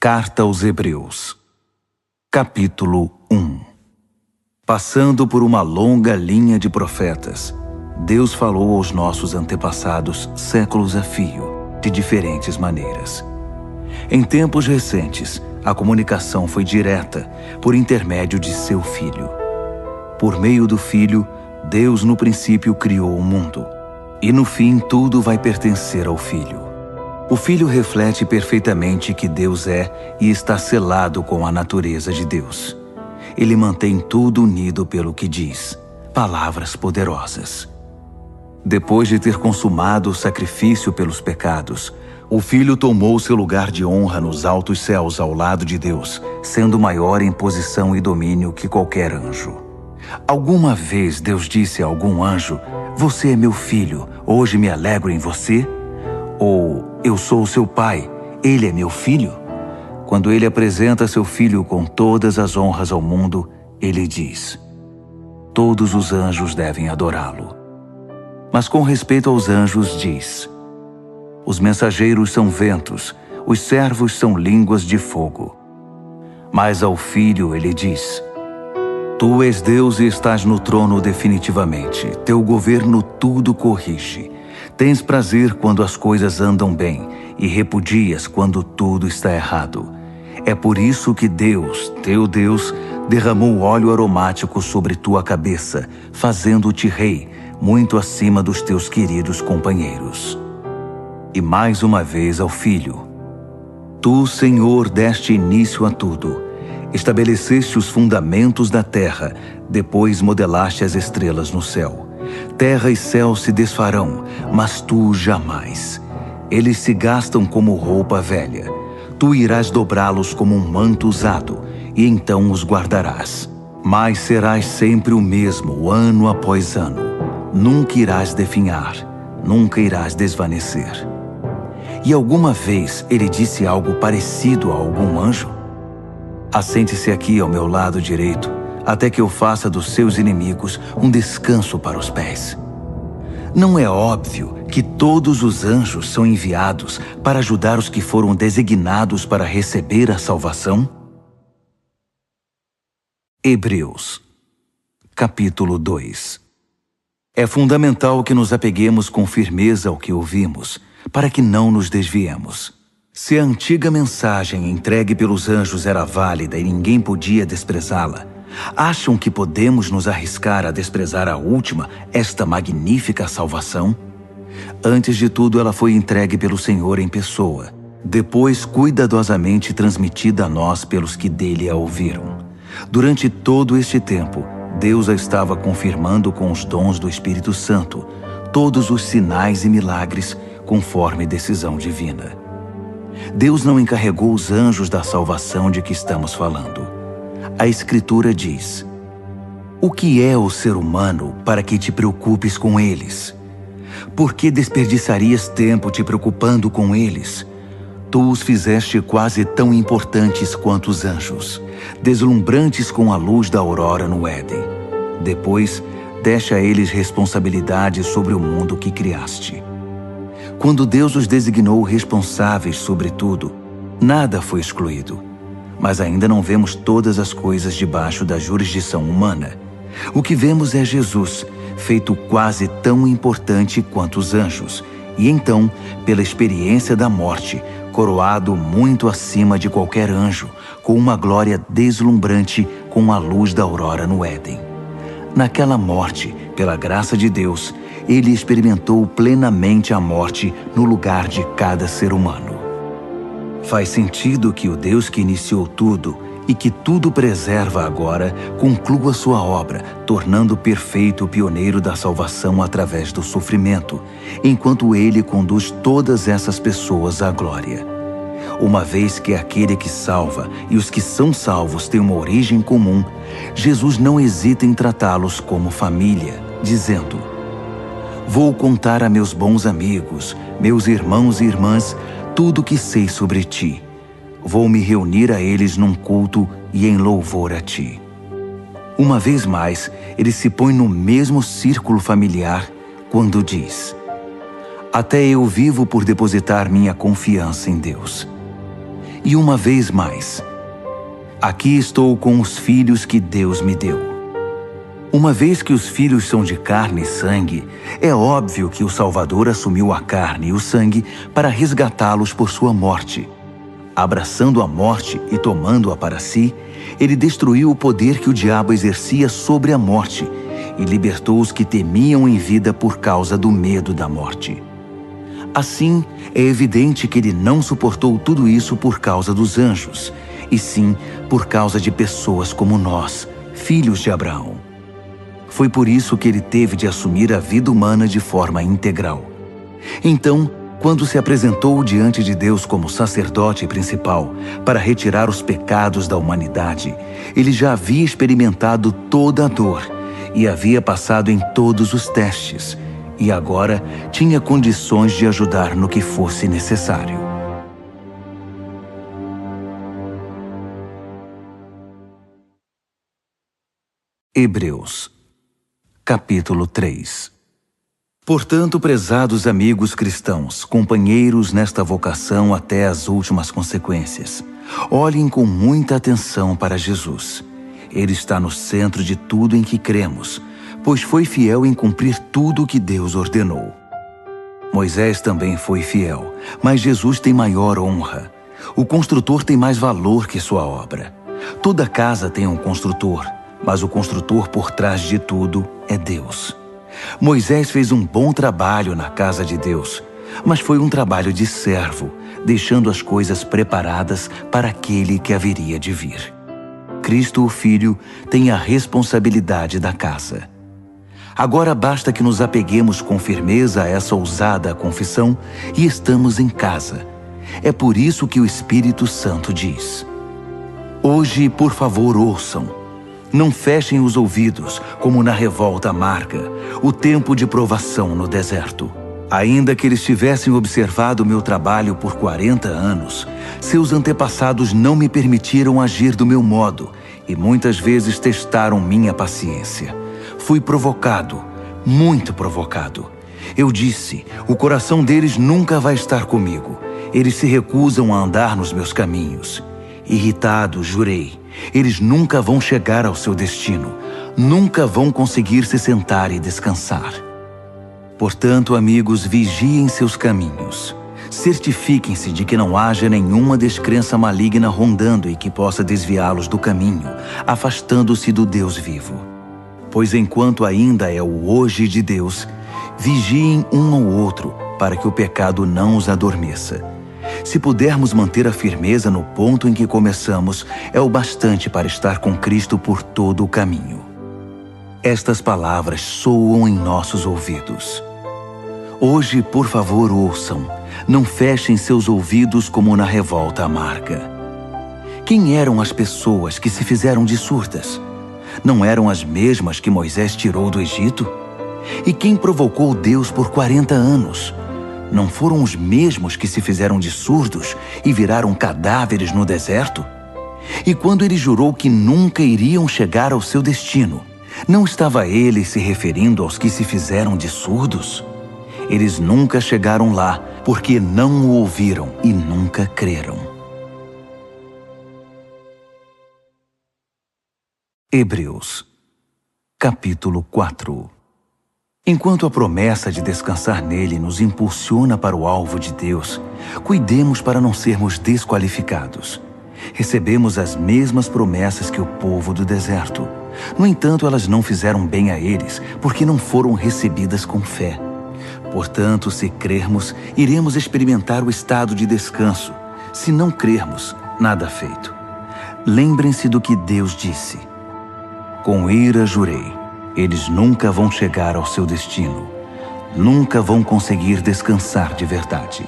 Carta aos Hebreus, capítulo 1. Passando por uma longa linha de profetas, Deus falou aos nossos antepassados séculos a fio, de diferentes maneiras. Em tempos recentes, a comunicação foi direta, por intermédio de seu Filho. Por meio do Filho, Deus no princípio criou o mundo, e no fim tudo vai pertencer ao Filho. O Filho reflete perfeitamente que Deus é e está selado com a natureza de Deus. Ele mantém tudo unido pelo que diz, palavras poderosas. Depois de ter consumado o sacrifício pelos pecados, o Filho tomou seu lugar de honra nos altos céus ao lado de Deus, sendo maior em posição e domínio que qualquer anjo. Alguma vez Deus disse a algum anjo: "Você é meu filho, hoje me alegro em você"? Ou "Eu sou o seu pai, ele é meu filho"? Quando ele apresenta seu filho com todas as honras ao mundo, ele diz: "Todos os anjos devem adorá-lo". Mas com respeito aos anjos diz: "Os mensageiros são ventos, os servos são línguas de fogo". Mas ao filho ele diz: "Tu és Deus e estás no trono definitivamente, teu governo tudo corrige. Tens prazer quando as coisas andam bem e repudias quando tudo está errado. É por isso que Deus, teu Deus, derramou óleo aromático sobre tua cabeça, fazendo-te rei, muito acima dos teus queridos companheiros". E mais uma vez ao Filho: "Tu, Senhor, deste início a tudo. Estabeleceste os fundamentos da terra, depois modelaste as estrelas no céu. Terra e céu se desfarão, mas tu jamais. Eles se gastam como roupa velha. Tu irás dobrá-los como um manto usado, e então os guardarás. Mas serás sempre o mesmo, ano após ano. Nunca irás definhar, nunca irás desvanecer". E alguma vez ele disse algo parecido a algum anjo? "Assente-se aqui ao meu lado direito, até que eu faça dos seus inimigos um descanso para os pés". Não é óbvio que todos os anjos são enviados para ajudar os que foram designados para receber a salvação? Hebreus, capítulo 2. É fundamental que nos apeguemos com firmeza ao que ouvimos, para que não nos desviemos. Se a antiga mensagem entregue pelos anjos era válida e ninguém podia desprezá-la, acham que podemos nos arriscar a desprezar a última, esta magnífica salvação? Antes de tudo, ela foi entregue pelo Senhor em pessoa, depois cuidadosamente transmitida a nós pelos que dele a ouviram. Durante todo este tempo, Deus a estava confirmando com os dons do Espírito Santo, todos os sinais e milagres, conforme decisão divina. Deus não encarregou os anjos da salvação de que estamos falando. A Escritura diz: "O que é o ser humano para que te preocupes com eles? Por que desperdiçarias tempo te preocupando com eles? Tu os fizeste quase tão importantes quanto os anjos, deslumbrantes com a luz da aurora no Éden. Depois, deste a eles responsabilidade sobre o mundo que criaste". Quando Deus os designou responsáveis sobre tudo, nada foi excluído. Mas ainda não vemos todas as coisas debaixo da jurisdição humana. O que vemos é Jesus, feito quase tão importante quanto os anjos, e então, pela experiência da morte, coroado muito acima de qualquer anjo, com uma glória deslumbrante com a luz da aurora no Éden. Naquela morte, pela graça de Deus, ele experimentou plenamente a morte no lugar de cada ser humano. Faz sentido que o Deus que iniciou tudo e que tudo preserva agora conclua sua obra, tornando perfeito o pioneiro da salvação através do sofrimento, enquanto ele conduz todas essas pessoas à glória. Uma vez que aquele que salva e os que são salvos têm uma origem comum, Jesus não hesita em tratá-los como família, dizendo: "Vou contar a meus bons amigos, meus irmãos e irmãs, tudo o que sei sobre ti. Vou me reunir a eles num culto e em louvor a ti". Uma vez mais, ele se põe no mesmo círculo familiar quando diz: "Até eu vivo por depositar minha confiança em Deus". E uma vez mais, aqui estou com os filhos que Deus me deu. Uma vez que os filhos são de carne e sangue, é óbvio que o Salvador assumiu a carne e o sangue para resgatá-los por sua morte. Abraçando a morte e tomando-a para si, ele destruiu o poder que o diabo exercia sobre a morte e libertou os que temiam em vida por causa do medo da morte. Assim, é evidente que ele não suportou tudo isso por causa dos anjos, e sim por causa de pessoas como nós, filhos de Abraão. Foi por isso que ele teve de assumir a vida humana de forma integral. Então, quando se apresentou diante de Deus como sacerdote principal para retirar os pecados da humanidade, ele já havia experimentado toda a dor e havia passado em todos os testes, e agora tinha condições de ajudar no que fosse necessário. Hebreus, capítulo 3. Portanto, prezados amigos cristãos, companheiros nesta vocação até as últimas consequências, olhem com muita atenção para Jesus. Ele está no centro de tudo em que cremos, pois foi fiel em cumprir tudo o que Deus ordenou. Moisés também foi fiel, mas Jesus tem maior honra. O construtor tem mais valor que sua obra. Toda casa tem um construtor, mas o construtor por trás de tudo é Deus. Moisés fez um bom trabalho na casa de Deus, mas foi um trabalho de servo, deixando as coisas preparadas para aquele que haveria de vir. Cristo, o Filho, tem a responsabilidade da casa. Agora basta que nos apeguemos com firmeza a essa ousada confissão e estamos em casa. É por isso que o Espírito Santo diz: hoje, por favor, ouçam. Não fechem os ouvidos, como na revolta amarga, o tempo de provação no deserto. Ainda que eles tivessem observado meu trabalho por 40 anos, seus antepassados não me permitiram agir do meu modo e muitas vezes testaram minha paciência. Fui provocado, muito provocado. Eu disse, o coração deles nunca vai estar comigo. Eles se recusam a andar nos meus caminhos. Irritado, jurei, eles nunca vão chegar ao seu destino, nunca vão conseguir se sentar e descansar. Portanto, amigos, vigiem seus caminhos. Certifiquem-se de que não haja nenhuma descrença maligna rondando e que possa desviá-los do caminho, afastando-se do Deus vivo. Pois enquanto ainda é o hoje de Deus, vigiem um ao outro para que o pecado não os adormeça. Se pudermos manter a firmeza no ponto em que começamos, é o bastante para estar com Cristo por todo o caminho. Estas palavras soam em nossos ouvidos. Hoje, por favor, ouçam. Não fechem seus ouvidos como na revolta amarga. Quem eram as pessoas que se fizeram de surdas? Não eram as mesmas que Moisés tirou do Egito? E quem provocou Deus por 40 anos? Não foram os mesmos que se fizeram de surdos e viraram cadáveres no deserto? E quando ele jurou que nunca iriam chegar ao seu destino, não estava ele se referindo aos que se fizeram de surdos? Eles nunca chegaram lá porque não o ouviram e nunca creram. Hebreus, capítulo 4. Enquanto a promessa de descansar nele nos impulsiona para o alvo de Deus, cuidemos para não sermos desqualificados. Recebemos as mesmas promessas que o povo do deserto. No entanto, elas não fizeram bem a eles, porque não foram recebidas com fé. Portanto, se crermos, iremos experimentar o estado de descanso. Se não crermos, nada feito. Lembrem-se do que Deus disse. Com ira jurei. Eles nunca vão chegar ao seu destino. Nunca vão conseguir descansar de verdade.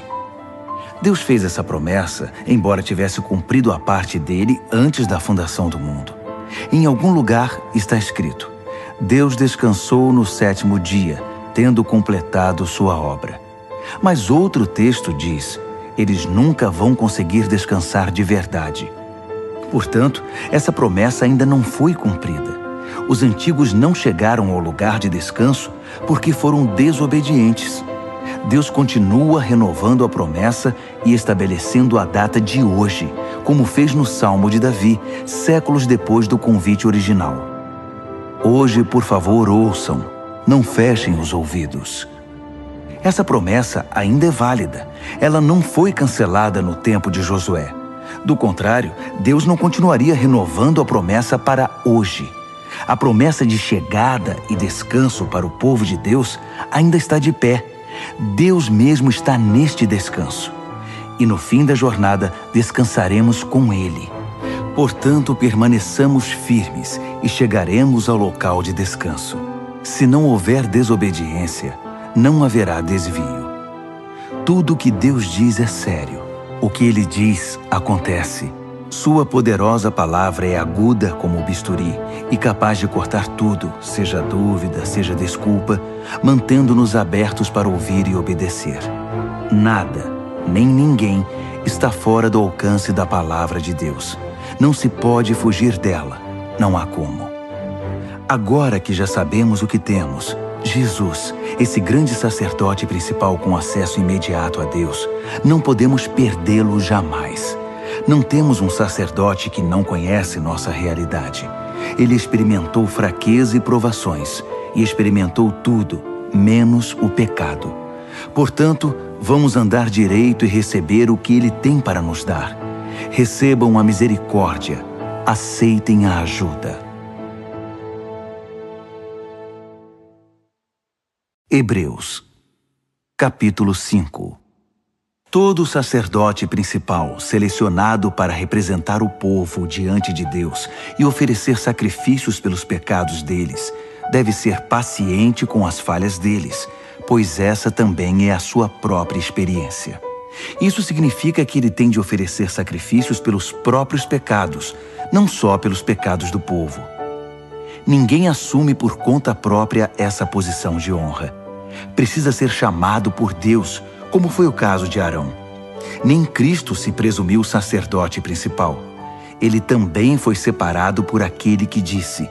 Deus fez essa promessa, embora tivesse cumprido a parte dele antes da fundação do mundo. Em algum lugar está escrito: Deus descansou no 7º dia, tendo completado sua obra. Mas outro texto diz: eles nunca vão conseguir descansar de verdade. Portanto, essa promessa ainda não foi cumprida. Os antigos não chegaram ao lugar de descanso porque foram desobedientes. Deus continua renovando a promessa e estabelecendo a data de hoje, como fez no Salmo de Davi, séculos depois do convite original. Hoje, por favor, ouçam, não fechem os ouvidos. Essa promessa ainda é válida. Ela não foi cancelada no tempo de Josué. Do contrário, Deus não continuaria renovando a promessa para hoje. A promessa de chegada e descanso para o povo de Deus ainda está de pé. Deus mesmo está neste descanso. E no fim da jornada, descansaremos com Ele. Portanto, permaneçamos firmes e chegaremos ao local de descanso. Se não houver desobediência, não haverá desvio. Tudo o que Deus diz é sério. O que Ele diz, acontece. Sua poderosa palavra é aguda como o bisturi e capaz de cortar tudo, seja dúvida, seja desculpa, mantendo-nos abertos para ouvir e obedecer. Nada, nem ninguém, está fora do alcance da palavra de Deus. Não se pode fugir dela, não há como. Agora que já sabemos o que temos, Jesus, esse grande sacerdote principal com acesso imediato a Deus, não podemos perdê-lo jamais. Não temos um sacerdote que não conhece nossa realidade. Ele experimentou fraqueza e provações, e experimentou tudo, menos o pecado. Portanto, vamos andar direito e receber o que Ele tem para nos dar. Recebam a misericórdia, aceitem a ajuda. Hebreus, capítulo 5. Todo sacerdote principal, selecionado para representar o povo diante de Deus e oferecer sacrifícios pelos pecados deles, deve ser paciente com as falhas deles, pois essa também é a sua própria experiência. Isso significa que ele tem de oferecer sacrifícios pelos próprios pecados, não só pelos pecados do povo. Ninguém assume por conta própria essa posição de honra. Precisa ser chamado por Deus, como foi o caso de Arão. Nem Cristo se presumiu sacerdote principal. Ele também foi separado por aquele que disse: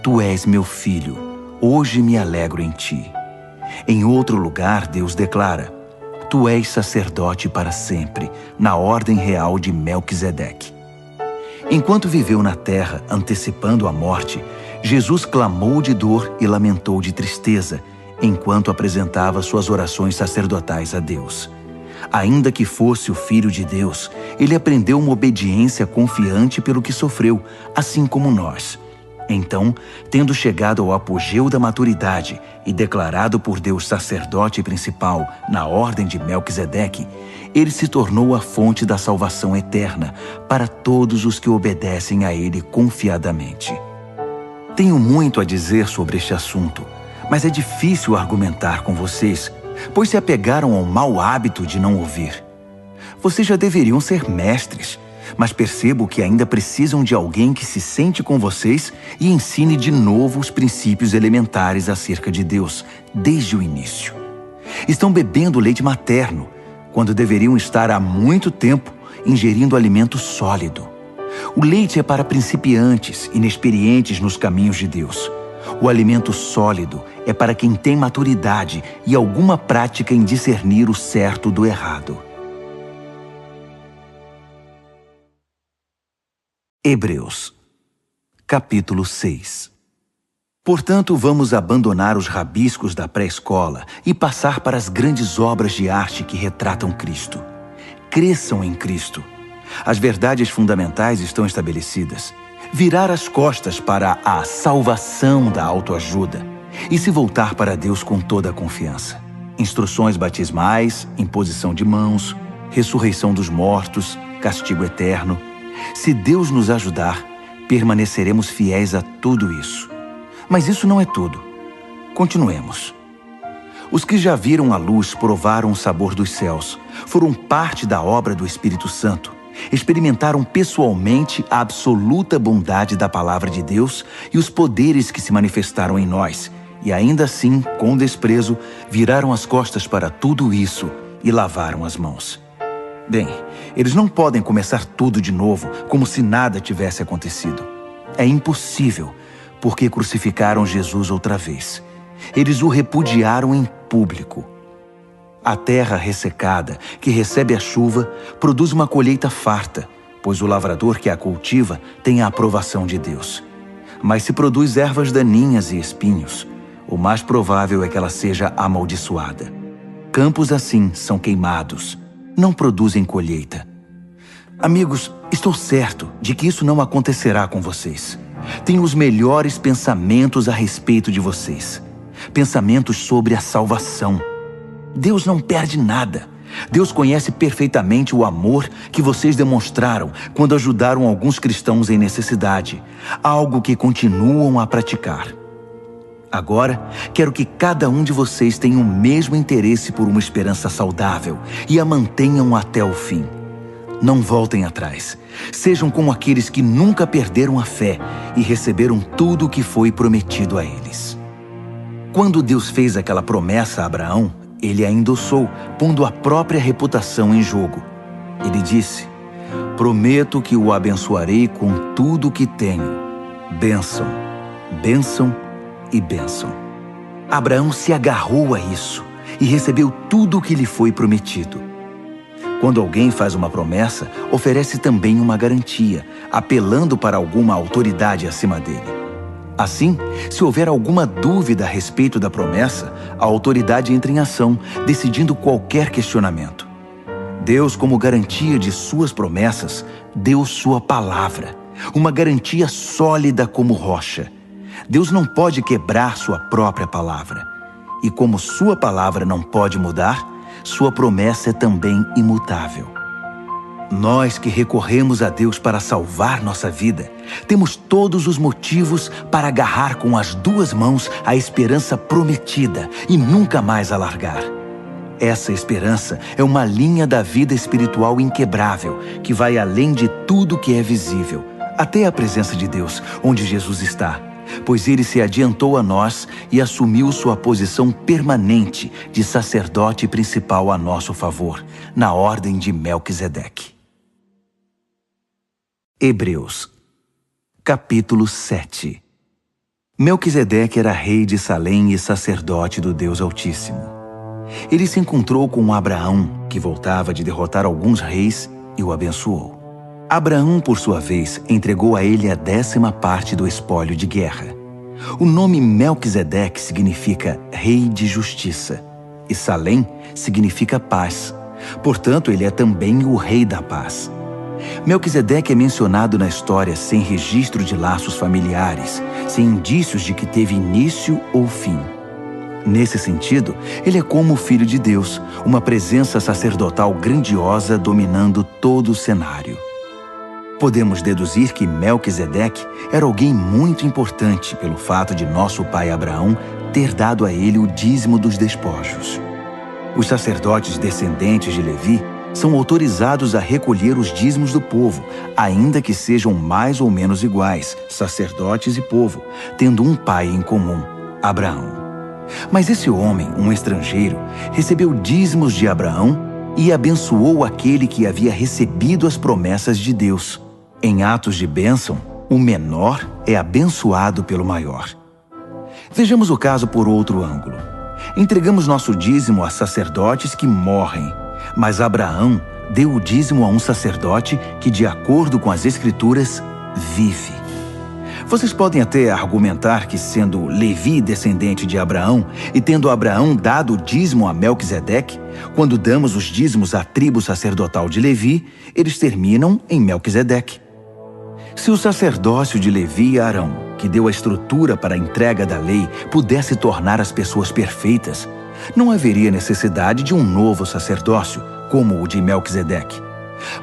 Tu és meu filho, hoje me alegro em ti. Em outro lugar, Deus declara: Tu és sacerdote para sempre, na ordem real de Melquisedeque. Enquanto viveu na terra, antecipando a morte, Jesus clamou de dor e lamentou de tristeza, enquanto apresentava suas orações sacerdotais a Deus. Ainda que fosse o Filho de Deus, ele aprendeu uma obediência confiante pelo que sofreu, assim como nós. Então, tendo chegado ao apogeu da maturidade e declarado por Deus sacerdote principal na ordem de Melquisedeque, ele se tornou a fonte da salvação eterna para todos os que obedecem a ele confiadamente. Tenho muito a dizer sobre este assunto, mas é difícil argumentar com vocês, pois se apegaram ao mau hábito de não ouvir. Vocês já deveriam ser mestres, mas percebo que ainda precisam de alguém que se sente com vocês e ensine de novo os princípios elementares acerca de Deus, desde o início. Estão bebendo leite materno, quando deveriam estar há muito tempo ingerindo alimento sólido. O leite é para principiantes, inexperientes nos caminhos de Deus. O alimento sólido é para quem tem maturidade e alguma prática em discernir o certo do errado. Hebreus, capítulo 6. Portanto, vamos abandonar os rabiscos da pré-escola e passar para as grandes obras de arte que retratam Cristo. Cresçam em Cristo. As verdades fundamentais estão estabelecidas. Virar as costas para a salvação da autoajuda e se voltar para Deus com toda a confiança. Instruções batismais, imposição de mãos, ressurreição dos mortos, castigo eterno. Se Deus nos ajudar, permaneceremos fiéis a tudo isso. Mas isso não é tudo. Continuemos. Os que já viram a luz provaram o sabor dos céus, foram parte da obra do Espírito Santo, experimentaram pessoalmente a absoluta bondade da palavra de Deus e os poderes que se manifestaram em nós, e ainda assim, com desprezo, viraram as costas para tudo isso e lavaram as mãos. Bem, eles não podem começar tudo de novo, como se nada tivesse acontecido. É impossível, porque crucificaram Jesus outra vez. Eles o repudiaram em público. A terra ressecada, que recebe a chuva, produz uma colheita farta, pois o lavrador que a cultiva tem a aprovação de Deus. Mas se produz ervas daninhas e espinhos, o mais provável é que ela seja amaldiçoada. Campos assim são queimados, não produzem colheita. Amigos, estou certo de que isso não acontecerá com vocês. Tenho os melhores pensamentos a respeito de vocês. Pensamentos sobre a salvação. Deus não perde nada. Deus conhece perfeitamente o amor que vocês demonstraram quando ajudaram alguns cristãos em necessidade, algo que continuam a praticar. Agora, quero que cada um de vocês tenha o mesmo interesse por uma esperança saudável e a mantenham até o fim. Não voltem atrás. Sejam como aqueles que nunca perderam a fé e receberam tudo o que foi prometido a eles. Quando Deus fez aquela promessa a Abraão, ele a endossou, pondo a própria reputação em jogo. Ele disse: prometo que o abençoarei com tudo o que tenho. Bênção, bênção e bênção. Abraão se agarrou a isso e recebeu tudo o que lhe foi prometido. Quando alguém faz uma promessa, oferece também uma garantia, apelando para alguma autoridade acima dele. Assim, se houver alguma dúvida a respeito da promessa, a autoridade entra em ação, decidindo qualquer questionamento. Deus, como garantia de suas promessas, deu sua palavra, uma garantia sólida como rocha. Deus não pode quebrar sua própria palavra. E como sua palavra não pode mudar, sua promessa é também imutável. Nós que recorremos a Deus para salvar nossa vida, temos todos os motivos para agarrar com as duas mãos a esperança prometida e nunca mais a largar. Essa esperança é uma linha da vida espiritual inquebrável, que vai além de tudo que é visível, até a presença de Deus, onde Jesus está, pois ele se adiantou a nós e assumiu sua posição permanente de sacerdote principal a nosso favor, na ordem de Melquisedeque. Hebreus, capítulo 7. Melquisedeque era rei de Salém e sacerdote do Deus Altíssimo. Ele se encontrou com Abraão, que voltava de derrotar alguns reis, e o abençoou. Abraão, por sua vez, entregou a ele a 10ª parte do espólio de guerra. O nome Melquisedeque significa rei de justiça, e Salém significa paz. Portanto, ele é também o rei da paz. Melquisedeque é mencionado na história sem registro de laços familiares, sem indícios de que teve início ou fim. Nesse sentido, ele é como o Filho de Deus, uma presença sacerdotal grandiosa dominando todo o cenário. Podemos deduzir que Melquisedeque era alguém muito importante pelo fato de nosso pai Abraão ter dado a ele o dízimo dos despojos. Os sacerdotes descendentes de Levi são autorizados a recolher os dízimos do povo, ainda que sejam mais ou menos iguais, sacerdotes e povo, tendo um pai em comum, Abraão. Mas esse homem, um estrangeiro, recebeu dízimos de Abraão e abençoou aquele que havia recebido as promessas de Deus. Em atos de bênção, o menor é abençoado pelo maior. Vejamos o caso por outro ângulo. Entregamos nosso dízimo a sacerdotes que morrem, mas Abraão deu o dízimo a um sacerdote que, de acordo com as Escrituras, vive. Vocês podem até argumentar que, sendo Levi descendente de Abraão e tendo Abraão dado o dízimo a Melquisedeque, quando damos os dízimos à tribo sacerdotal de Levi, eles terminam em Melquisedeque. Se o sacerdócio de Levi e Arão, que deu a estrutura para a entrega da lei, pudesse tornar as pessoas perfeitas, não haveria necessidade de um novo sacerdócio, como o de Melquisedeque.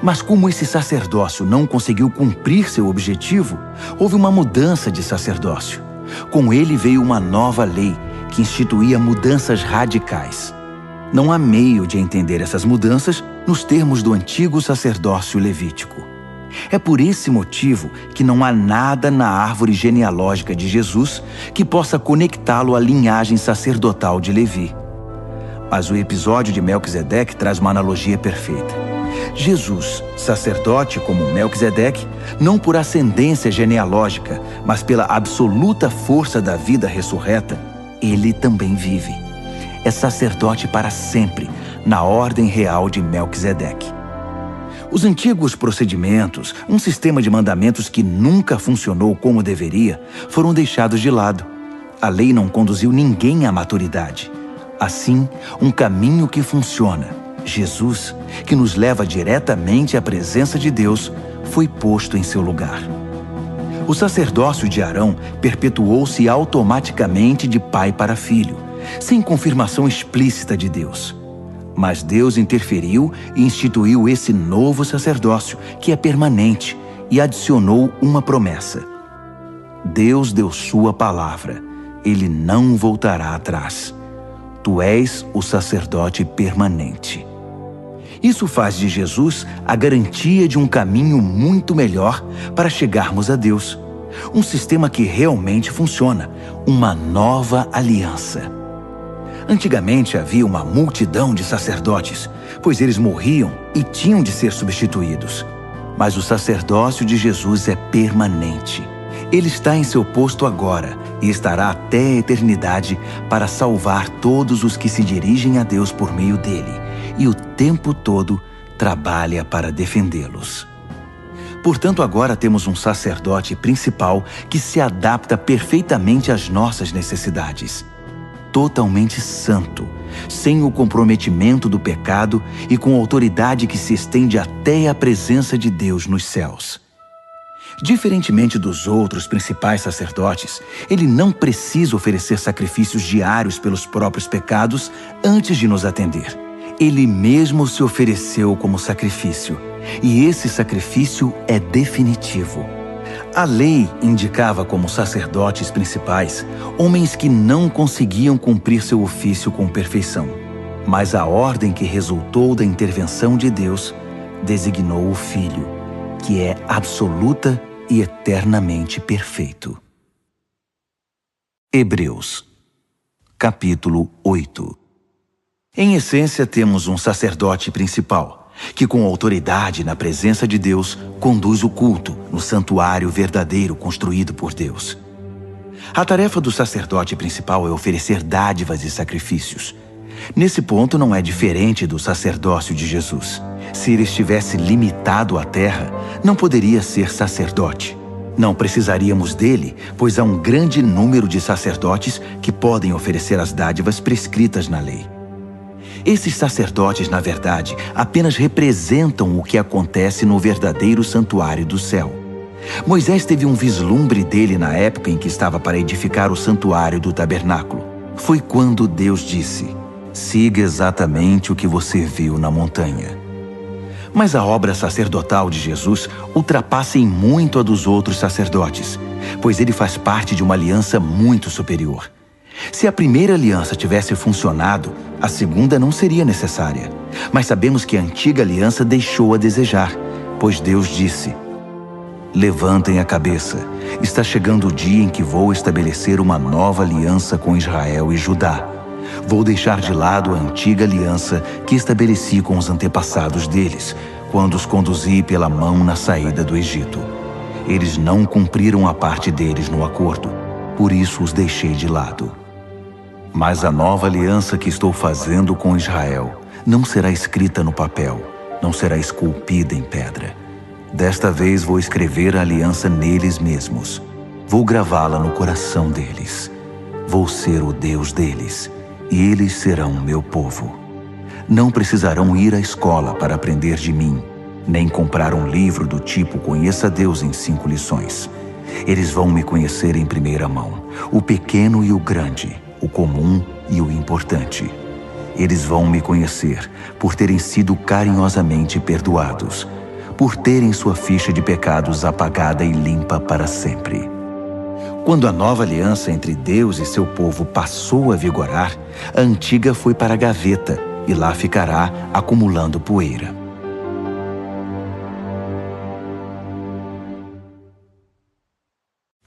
Mas como esse sacerdócio não conseguiu cumprir seu objetivo, houve uma mudança de sacerdócio. Com ele veio uma nova lei, que instituía mudanças radicais. Não há meio de entender essas mudanças nos termos do antigo sacerdócio levítico. É por esse motivo que não há nada na árvore genealógica de Jesus que possa conectá-lo à linhagem sacerdotal de Levi. Mas o episódio de Melquisedeque traz uma analogia perfeita. Jesus, sacerdote como Melquisedeque, não por ascendência genealógica, mas pela absoluta força da vida ressurreta, ele também vive. É sacerdote para sempre, na ordem real de Melquisedeque. Os antigos procedimentos, um sistema de mandamentos que nunca funcionou como deveria, foram deixados de lado. A lei não conduziu ninguém à maturidade. Assim, um caminho que funciona, Jesus, que nos leva diretamente à presença de Deus, foi posto em seu lugar. O sacerdócio de Arão perpetuou-se automaticamente de pai para filho, sem confirmação explícita de Deus. Mas Deus interferiu e instituiu esse novo sacerdócio, que é permanente, e adicionou uma promessa. Deus deu sua palavra, ele não voltará atrás. Tu és o sacerdote permanente. Isso faz de Jesus a garantia de um caminho muito melhor para chegarmos a Deus. Um sistema que realmente funciona, uma nova aliança. Antigamente havia uma multidão de sacerdotes, pois eles morriam e tinham de ser substituídos. Mas o sacerdócio de Jesus é permanente. Ele está em seu posto agora e estará até a eternidade para salvar todos os que se dirigem a Deus por meio dele, e o tempo todo trabalha para defendê-los. Portanto, agora temos um sacerdote principal que se adapta perfeitamente às nossas necessidades. Totalmente santo, sem o comprometimento do pecado e com autoridade que se estende até a presença de Deus nos céus. Diferentemente dos outros principais sacerdotes, ele não precisa oferecer sacrifícios diários pelos próprios pecados antes de nos atender. Ele mesmo se ofereceu como sacrifício, e esse sacrifício é definitivo. A lei indicava como sacerdotes principais homens que não conseguiam cumprir seu ofício com perfeição. Mas a ordem que resultou da intervenção de Deus designou o Filho, que é absoluta e eternamente perfeito. Hebreus, capítulo 8. Em essência, temos um sacerdote principal, que com autoridade na presença de Deus conduz o culto no santuário verdadeiro construído por Deus. A tarefa do sacerdote principal é oferecer dádivas e sacrifícios. Nesse ponto não é diferente do sacerdócio de Jesus. Se ele estivesse limitado à terra, não poderia ser sacerdote. Não precisaríamos dele, pois há um grande número de sacerdotes que podem oferecer as dádivas prescritas na lei. Esses sacerdotes, na verdade, apenas representam o que acontece no verdadeiro santuário do céu. Moisés teve um vislumbre dele na época em que estava para edificar o santuário do tabernáculo. Foi quando Deus disse: siga exatamente o que você viu na montanha. Mas a obra sacerdotal de Jesus ultrapassa em muito a dos outros sacerdotes, pois ele faz parte de uma aliança muito superior. Se a primeira aliança tivesse funcionado, a segunda não seria necessária. Mas sabemos que a antiga aliança deixou a desejar, pois Deus disse: levantem a cabeça, está chegando o dia em que vou estabelecer uma nova aliança com Israel e Judá. Vou deixar de lado a antiga aliança que estabeleci com os antepassados deles, quando os conduzi pela mão na saída do Egito. Eles não cumpriram a parte deles no acordo, por isso os deixei de lado. Mas a nova aliança que estou fazendo com Israel não será escrita no papel, não será esculpida em pedra. Desta vez vou escrever a aliança neles mesmos. Vou gravá-la no coração deles. Vou ser o Deus deles, e eles serão meu povo. Não precisarão ir à escola para aprender de mim, nem comprar um livro do tipo Conheça Deus em 5 lições. Eles vão me conhecer em primeira mão, o pequeno e o grande, o comum e o importante. Eles vão me conhecer por terem sido carinhosamente perdoados, por terem sua ficha de pecados apagada e limpa para sempre. Quando a nova aliança entre Deus e seu povo passou a vigorar, a antiga foi para a gaveta e lá ficará acumulando poeira.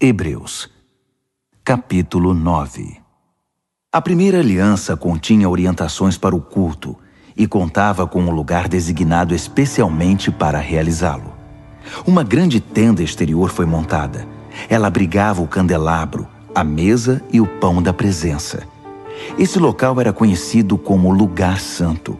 Hebreus, capítulo 9. A primeira aliança continha orientações para o culto e contava com um lugar designado especialmente para realizá-lo. Uma grande tenda exterior foi montada. Ela abrigava o candelabro, a mesa e o pão da presença. Esse local era conhecido como Lugar Santo.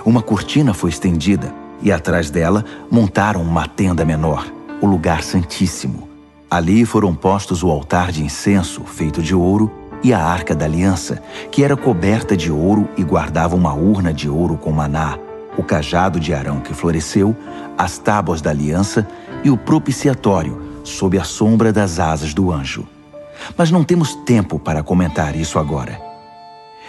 Uma cortina foi estendida e atrás dela montaram uma tenda menor, o lugar santíssimo. Ali foram postos o altar de incenso, feito de ouro, e a arca da aliança, que era coberta de ouro e guardava uma urna de ouro com maná, o cajado de Arão que floresceu, as tábuas da aliança e o propiciatório, sob a sombra das asas do anjo. Mas não temos tempo para comentar isso agora.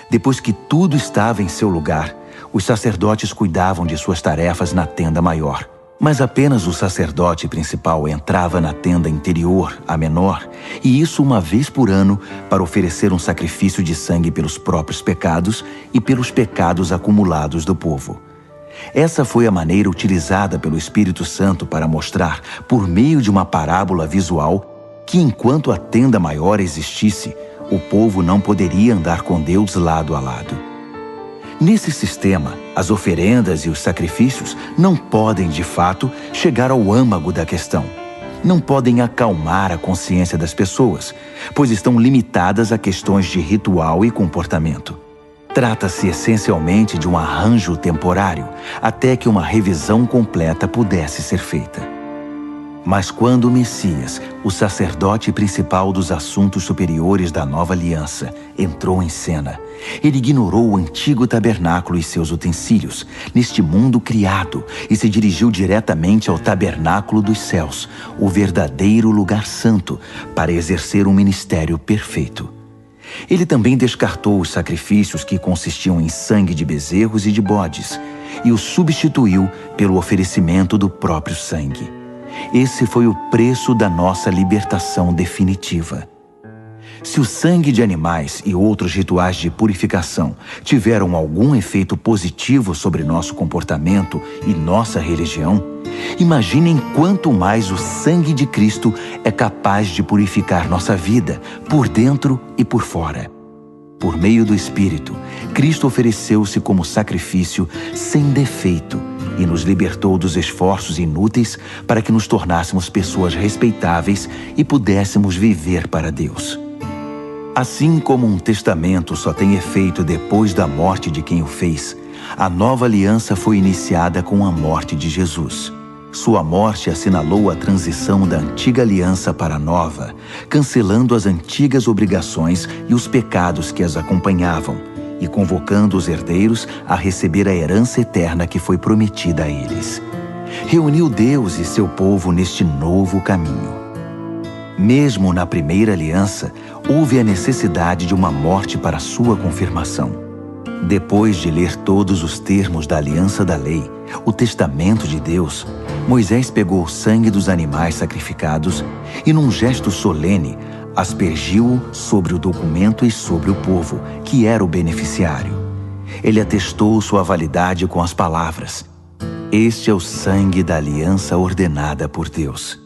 Depois que tudo estava em seu lugar, os sacerdotes cuidavam de suas tarefas na tenda maior. Mas apenas o sacerdote principal entrava na tenda interior, a menor, e isso uma vez por ano, para oferecer um sacrifício de sangue pelos próprios pecados e pelos pecados acumulados do povo. Essa foi a maneira utilizada pelo Espírito Santo para mostrar, por meio de uma parábola visual, que enquanto a tenda maior existisse, o povo não poderia andar com Deus lado a lado. Nesse sistema, as oferendas e os sacrifícios não podem, de fato, chegar ao âmago da questão. Não podem acalmar a consciência das pessoas, pois estão limitadas a questões de ritual e comportamento. Trata-se essencialmente de um arranjo temporário, até que uma revisão completa pudesse ser feita. Mas quando o Messias, o sacerdote principal dos assuntos superiores da nova aliança, entrou em cena, ele ignorou o antigo tabernáculo e seus utensílios, neste mundo criado, e se dirigiu diretamente ao tabernáculo dos céus, o verdadeiro lugar santo, para exercer um ministério perfeito. Ele também descartou os sacrifícios que consistiam em sangue de bezerros e de bodes, e os substituiu pelo oferecimento do próprio sangue. Esse foi o preço da nossa libertação definitiva. Se o sangue de animais e outros rituais de purificação tiveram algum efeito positivo sobre nosso comportamento e nossa religião, imaginem quanto mais o sangue de Cristo é capaz de purificar nossa vida, por dentro e por fora. Por meio do Espírito, Cristo ofereceu-se como sacrifício sem defeito e nos libertou dos esforços inúteis para que nos tornássemos pessoas respeitáveis e pudéssemos viver para Deus. Assim como um testamento só tem efeito depois da morte de quem o fez, a nova aliança foi iniciada com a morte de Jesus. Sua morte assinalou a transição da antiga aliança para a nova, cancelando as antigas obrigações e os pecados que as acompanhavam, e convocando os herdeiros a receber a herança eterna que foi prometida a eles. Reuniu Deus e seu povo neste novo caminho. Mesmo na primeira aliança, houve a necessidade de uma morte para sua confirmação. Depois de ler todos os termos da aliança da lei, o testamento de Deus, Moisés pegou o sangue dos animais sacrificados e, num gesto solene, aspergiu-o sobre o documento e sobre o povo, que era o beneficiário. Ele atestou sua validade com as palavras: "Este é o sangue da aliança ordenada por Deus."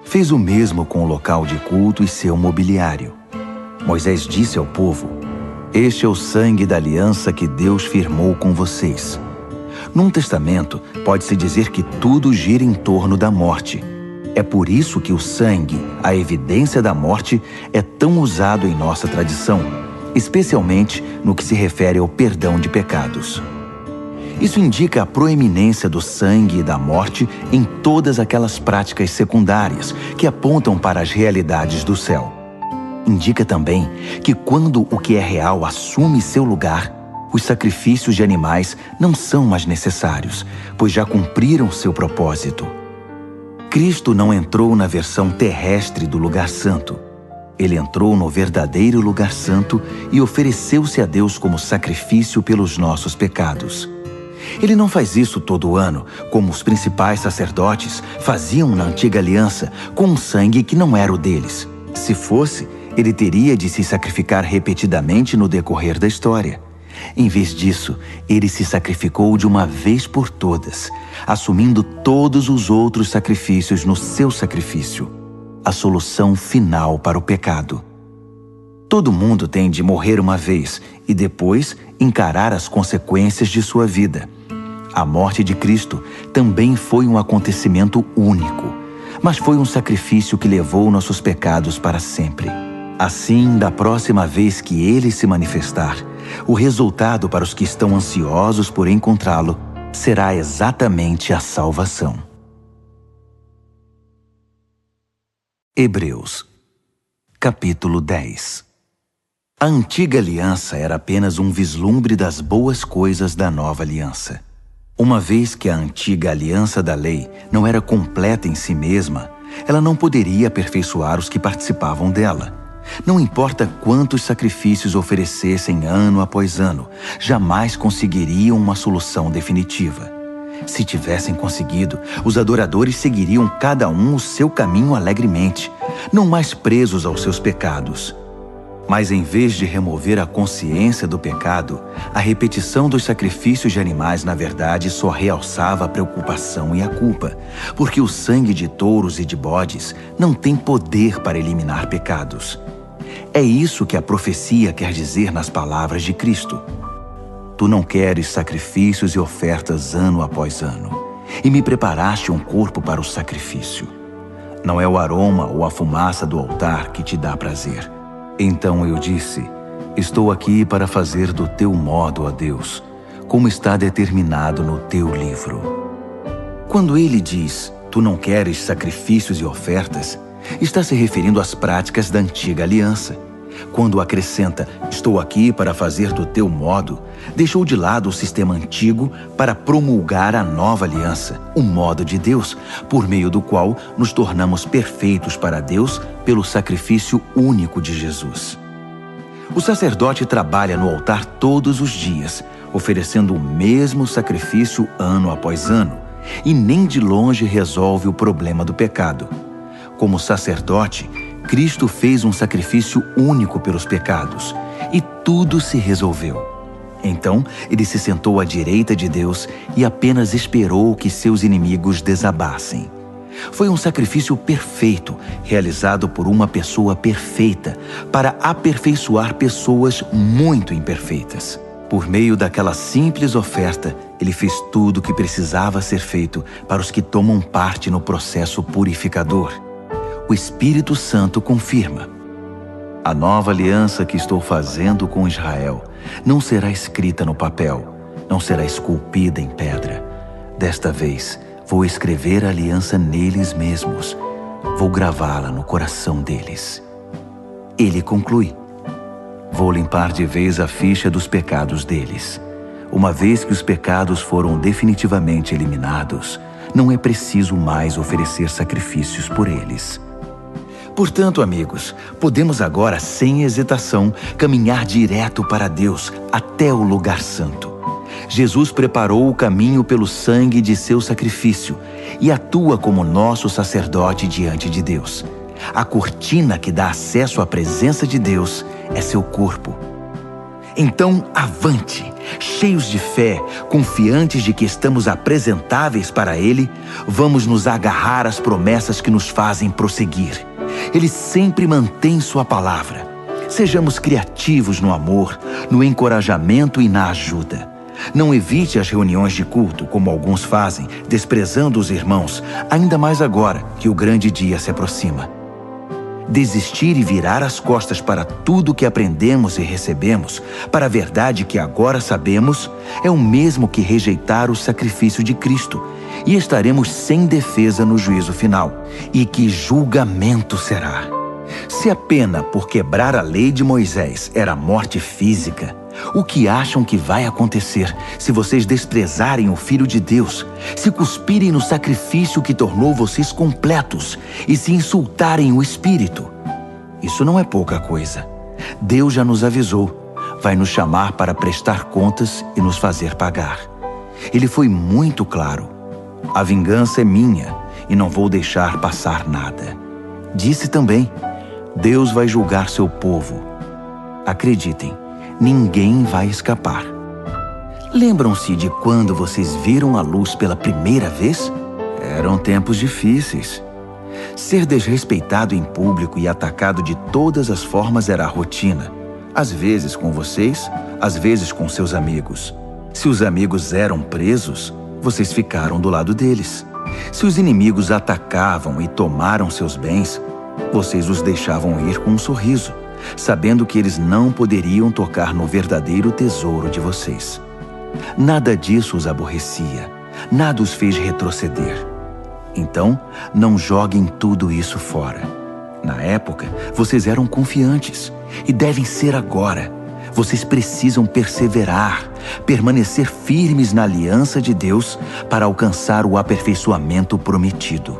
Fez o mesmo com o local de culto e seu mobiliário. Moisés disse ao povo: "Este é o sangue da aliança que Deus firmou com vocês." Num testamento, pode-se dizer que tudo gira em torno da morte. É por isso que o sangue, a evidência da morte, é tão usado em nossa tradição, especialmente no que se refere ao perdão de pecados. Isso indica a proeminência do sangue e da morte em todas aquelas práticas secundárias que apontam para as realidades do céu. Indica também que quando o que é real assume seu lugar, os sacrifícios de animais não são mais necessários, pois já cumpriram seu propósito. Cristo não entrou na versão terrestre do lugar santo. Ele entrou no verdadeiro lugar santo e ofereceu-se a Deus como sacrifício pelos nossos pecados. Ele não faz isso todo ano, como os principais sacerdotes faziam na antiga aliança, com um sangue que não era o deles. Se fosse, ele teria de se sacrificar repetidamente no decorrer da história. Em vez disso, ele se sacrificou de uma vez por todas, assumindo todos os outros sacrifícios no seu sacrifício, a solução final para o pecado. Todo mundo tem de morrer uma vez e depois encarar as consequências de sua vida. A morte de Cristo também foi um acontecimento único, mas foi um sacrifício que levou nossos pecados para sempre. Assim, da próxima vez que ele se manifestar, o resultado para os que estão ansiosos por encontrá-lo será exatamente a salvação. Hebreus, capítulo 10. A antiga aliança era apenas um vislumbre das boas coisas da nova aliança. Uma vez que a antiga aliança da lei não era completa em si mesma, ela não poderia aperfeiçoar os que participavam dela. Não importa quantos sacrifícios oferecessem ano após ano, jamais conseguiriam uma solução definitiva. Se tivessem conseguido, os adoradores seguiriam cada um o seu caminho alegremente, não mais presos aos seus pecados. Mas em vez de remover a consciência do pecado, a repetição dos sacrifícios de animais, na verdade, só realçava a preocupação e a culpa, porque o sangue de touros e de bodes não tem poder para eliminar pecados. É isso que a profecia quer dizer nas palavras de Cristo. Tu não queres sacrifícios e ofertas ano após ano, e me preparaste um corpo para o sacrifício. Não é o aroma ou a fumaça do altar que te dá prazer. Então eu disse, estou aqui para fazer do teu modo, ó Deus, como está determinado no teu livro. Quando ele diz, tu não queres sacrifícios e ofertas, está se referindo às práticas da antiga aliança. Quando acrescenta, estou aqui para fazer do teu modo, deixou de lado o sistema antigo para promulgar a nova aliança, o modo de Deus, por meio do qual nos tornamos perfeitos para Deus pelo sacrifício único de Jesus. O sacerdote trabalha no altar todos os dias, oferecendo o mesmo sacrifício ano após ano, e nem de longe resolve o problema do pecado. Como sacerdote, Cristo fez um sacrifício único pelos pecados, e tudo se resolveu. Então, ele se sentou à direita de Deus e apenas esperou que seus inimigos desabassem. Foi um sacrifício perfeito, realizado por uma pessoa perfeita, para aperfeiçoar pessoas muito imperfeitas. Por meio daquela simples oferta, ele fez tudo o que precisava ser feito para os que tomam parte no processo purificador. O Espírito Santo confirma. A nova aliança que estou fazendo com Israel não será escrita no papel, não será esculpida em pedra. Desta vez, vou escrever a aliança neles mesmos. Vou gravá-la no coração deles. Ele conclui. Vou limpar de vez a ficha dos pecados deles. Uma vez que os pecados foram definitivamente eliminados, não é preciso mais oferecer sacrifícios por eles. Portanto, amigos, podemos agora, sem hesitação, caminhar direto para Deus, até o lugar santo. Jesus preparou o caminho pelo sangue de seu sacrifício e atua como nosso sacerdote diante de Deus. A cortina que dá acesso à presença de Deus é seu corpo. Então, avante, cheios de fé, confiantes de que estamos apresentáveis para Ele, vamos nos agarrar às promessas que nos fazem prosseguir. Ele sempre mantém sua palavra. Sejamos criativos no amor, no encorajamento e na ajuda. Não evite as reuniões de culto, como alguns fazem, desprezando os irmãos, ainda mais agora que o grande dia se aproxima. Desistir e virar as costas para tudo que aprendemos e recebemos, para a verdade que agora sabemos, é o mesmo que rejeitar o sacrifício de Cristo, e estaremos sem defesa no juízo final. E que julgamento será! Se a pena por quebrar a lei de Moisés era morte física, o que acham que vai acontecer se vocês desprezarem o Filho de Deus, se cuspirem no sacrifício que tornou vocês completos e se insultarem o Espírito? Isso não é pouca coisa. Deus já nos avisou. Vai nos chamar para prestar contas e nos fazer pagar. Ele foi muito claro. A vingança é minha e não vou deixar passar nada. Disse também, Deus vai julgar seu povo. Acreditem, ninguém vai escapar. Lembram-se de quando vocês viram a luz pela primeira vez? Eram tempos difíceis. Ser desrespeitado em público e atacado de todas as formas era a rotina. Às vezes com vocês, às vezes com seus amigos. Se os amigos eram presos, vocês ficaram do lado deles. Se os inimigos atacavam e tomaram seus bens, vocês os deixavam ir com um sorriso. sabendo que eles não poderiam tocar no verdadeiro tesouro de vocês. Nada disso os aborrecia, nada os fez retroceder. Então, não joguem tudo isso fora. Na época, vocês eram confiantes e devem ser agora. Vocês precisam perseverar, permanecer firmes na aliança de Deus para alcançar o aperfeiçoamento prometido.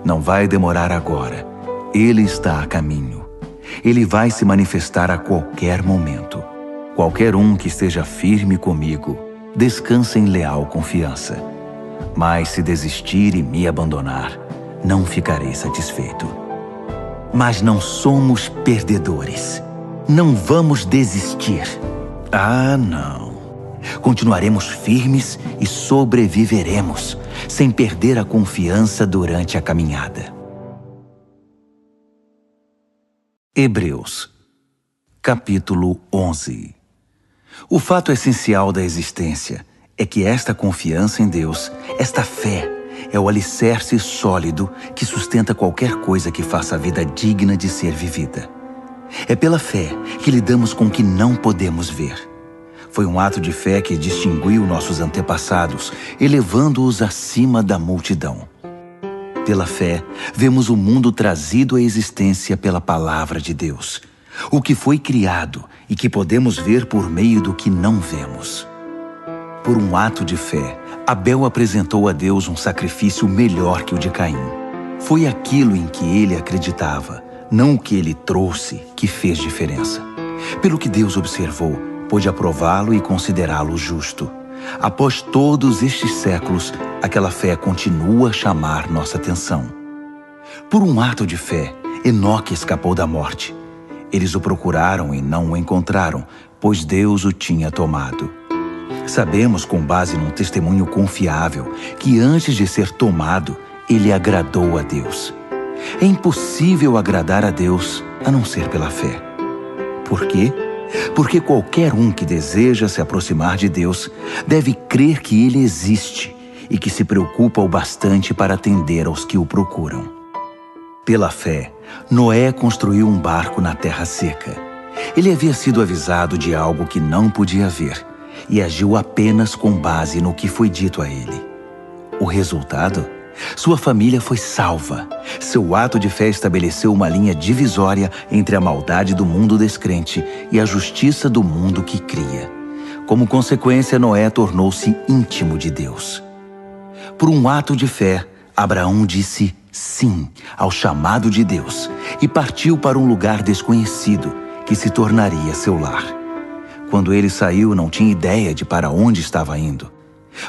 Não vai demorar agora. Ele está a caminho. Ele vai se manifestar a qualquer momento. Qualquer um que esteja firme comigo, descansa em leal confiança. Mas se desistir e me abandonar, não ficarei satisfeito. Mas não somos perdedores. Não vamos desistir. Ah, não. Continuaremos firmes e sobreviveremos, sem perder a confiança durante a caminhada. Hebreus, capítulo 11. O fato essencial da existência é que esta confiança em Deus, esta fé, é o alicerce sólido que sustenta qualquer coisa que faça a vida digna de ser vivida. É pela fé que lidamos com o que não podemos ver. Foi um ato de fé que distinguiu nossos antepassados, elevando-os acima da multidão. Pela fé, vemos o mundo trazido à existência pela palavra de Deus, o que foi criado e que podemos ver por meio do que não vemos. Por um ato de fé, Abel apresentou a Deus um sacrifício melhor que o de Caim. Foi aquilo em que ele acreditava, não o que ele trouxe, que fez diferença. Pelo que Deus observou, pôde aprová-lo e considerá-lo justo. Após todos estes séculos, aquela fé continua a chamar nossa atenção. Por um ato de fé, Enoque escapou da morte. Eles o procuraram e não o encontraram, pois Deus o tinha tomado. Sabemos, com base num testemunho confiável, que antes de ser tomado, ele agradou a Deus. É impossível agradar a Deus a não ser pela fé. Por quê? Porque qualquer um que deseja se aproximar de Deus deve crer que Ele existe e que se preocupa o bastante para atender aos que o procuram. Pela fé, Noé construiu um barco na terra seca. Ele havia sido avisado de algo que não podia ver e agiu apenas com base no que foi dito a ele. O resultado? Sua família foi salva. Seu ato de fé estabeleceu uma linha divisória entre a maldade do mundo descrente e a justiça do mundo que cria. Como consequência, Noé tornou-se íntimo de Deus. Por um ato de fé, Abraão disse sim ao chamado de Deus e partiu para um lugar desconhecido, que se tornaria seu lar. Quando ele saiu, não tinha ideia de para onde estava indo.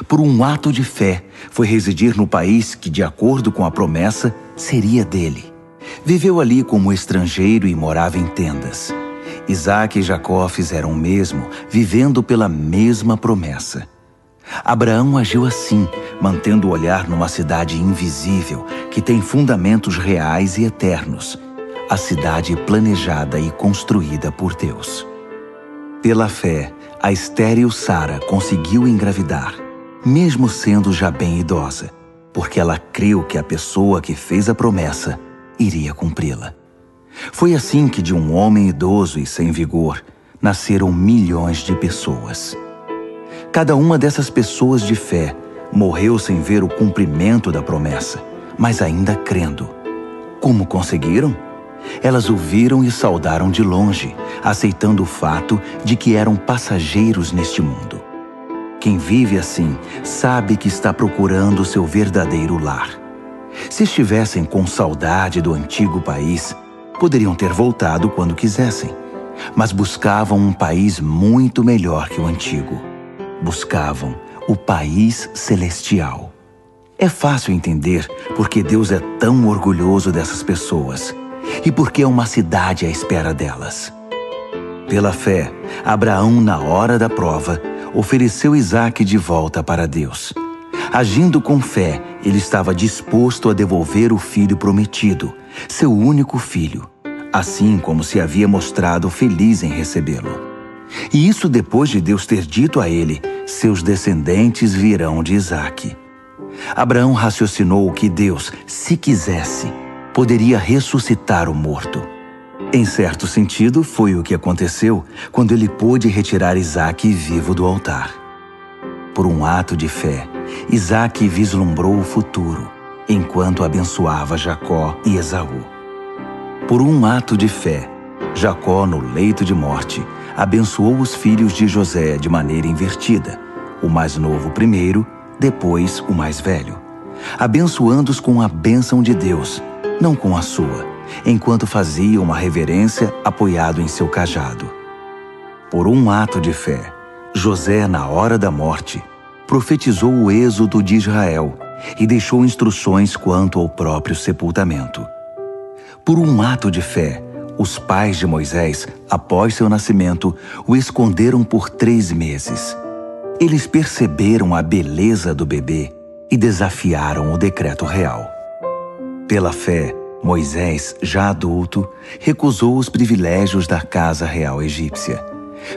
Por um ato de fé, foi residir no país que, de acordo com a promessa, seria dele. Viveu ali como estrangeiro e morava em tendas. Isaac e Jacó fizeram o mesmo, vivendo pela mesma promessa. Abraão agiu assim, mantendo o olhar numa cidade invisível, que tem fundamentos reais e eternos, a cidade planejada e construída por Deus. Pela fé, a estéril Sara conseguiu engravidar, mesmo sendo já bem idosa, porque ela creu que a pessoa que fez a promessa iria cumpri-la. Foi assim que de um homem idoso e sem vigor, nasceram milhões de pessoas. Cada uma dessas pessoas de fé morreu sem ver o cumprimento da promessa, mas ainda crendo. Como conseguiram? Elas o viram e saudaram de longe, aceitando o fato de que eram passageiros neste mundo. Quem vive assim sabe que está procurando seu verdadeiro lar. Se estivessem com saudade do antigo país, poderiam ter voltado quando quisessem, mas buscavam um país muito melhor que o antigo. Buscavam o país celestial. É fácil entender porque Deus é tão orgulhoso dessas pessoas e porque é uma cidade à espera delas. Pela fé, Abraão, na hora da prova, ofereceu Isaque de volta para Deus. Agindo com fé, ele estava disposto a devolver o filho prometido, seu único filho, assim como se havia mostrado feliz em recebê-lo. E isso depois de Deus ter dito a ele: seus descendentes virão de Isaque. Abraão raciocinou que Deus, se quisesse, poderia ressuscitar o morto. Em certo sentido, foi o que aconteceu quando ele pôde retirar Isaque vivo do altar. Por um ato de fé, Isaque vislumbrou o futuro, enquanto abençoava Jacó e Esaú. Por um ato de fé, Jacó, no leito de morte, abençoou os filhos de José de maneira invertida, o mais novo primeiro, depois o mais velho, abençoando-os com a bênção de Deus, não com a sua, enquanto fazia uma reverência apoiado em seu cajado. Por um ato de fé, José, na hora da morte, profetizou o êxodo de Israel e deixou instruções quanto ao próprio sepultamento. Por um ato de fé, os pais de Moisés, após seu nascimento, o esconderam por 3 meses. Eles perceberam a beleza do bebê e desafiaram o decreto real. Pela fé, Moisés, já adulto, recusou os privilégios da casa real egípcia.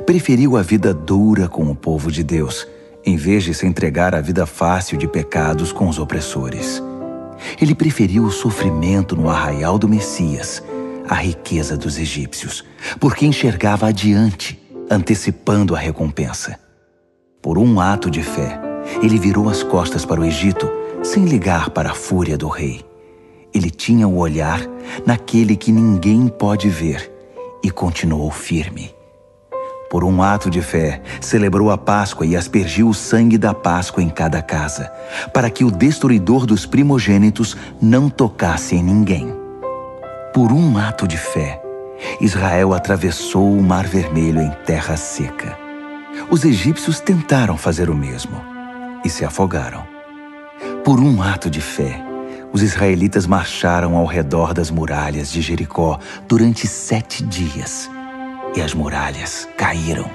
Preferiu a vida dura com o povo de Deus, em vez de se entregar à vida fácil de pecados com os opressores. Ele preferiu o sofrimento no arraial do Messias, à riqueza dos egípcios, porque enxergava adiante, antecipando a recompensa. Por um ato de fé, ele virou as costas para o Egito, sem ligar para a fúria do rei. Ele tinha o olhar naquele que ninguém pode ver e continuou firme. Por um ato de fé, celebrou a Páscoa e aspergiu o sangue da Páscoa em cada casa, para que o destruidor dos primogênitos não tocasse em ninguém. Por um ato de fé, Israel atravessou o Mar Vermelho em terra seca. Os egípcios tentaram fazer o mesmo e se afogaram. Por um ato de fé, os israelitas marcharam ao redor das muralhas de Jericó durante 7 dias, e as muralhas caíram.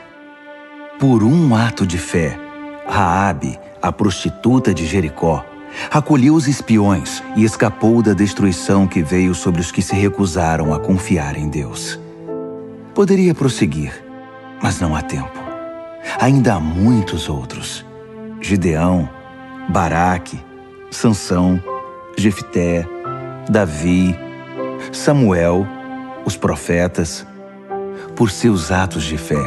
Por um ato de fé, Raabe, a prostituta de Jericó, acolheu os espiões e escapou da destruição que veio sobre os que se recusaram a confiar em Deus. Poderia prosseguir, mas não há tempo. Ainda há muitos outros: Gideão, Baraque, Sansão, Jefté, Davi, Samuel, os profetas. Por seus atos de fé,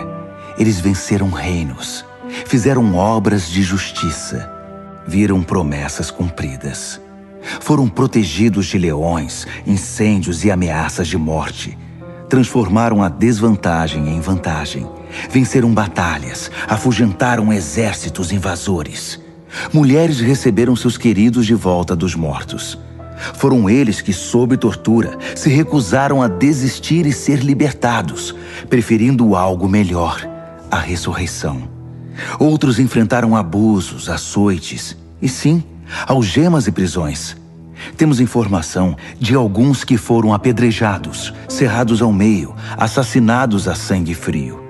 eles venceram reinos, fizeram obras de justiça, viram promessas cumpridas. Foram protegidos de leões, incêndios e ameaças de morte. Transformaram a desvantagem em vantagem. Venceram batalhas, afugentaram exércitos invasores. Mulheres receberam seus queridos de volta dos mortos. Foram eles que, sob tortura, se recusaram a desistir e ser libertados, preferindo algo melhor, a ressurreição. Outros enfrentaram abusos, açoites e, sim, algemas e prisões. Temos informação de alguns que foram apedrejados, cerrados ao meio, assassinados a sangue frio.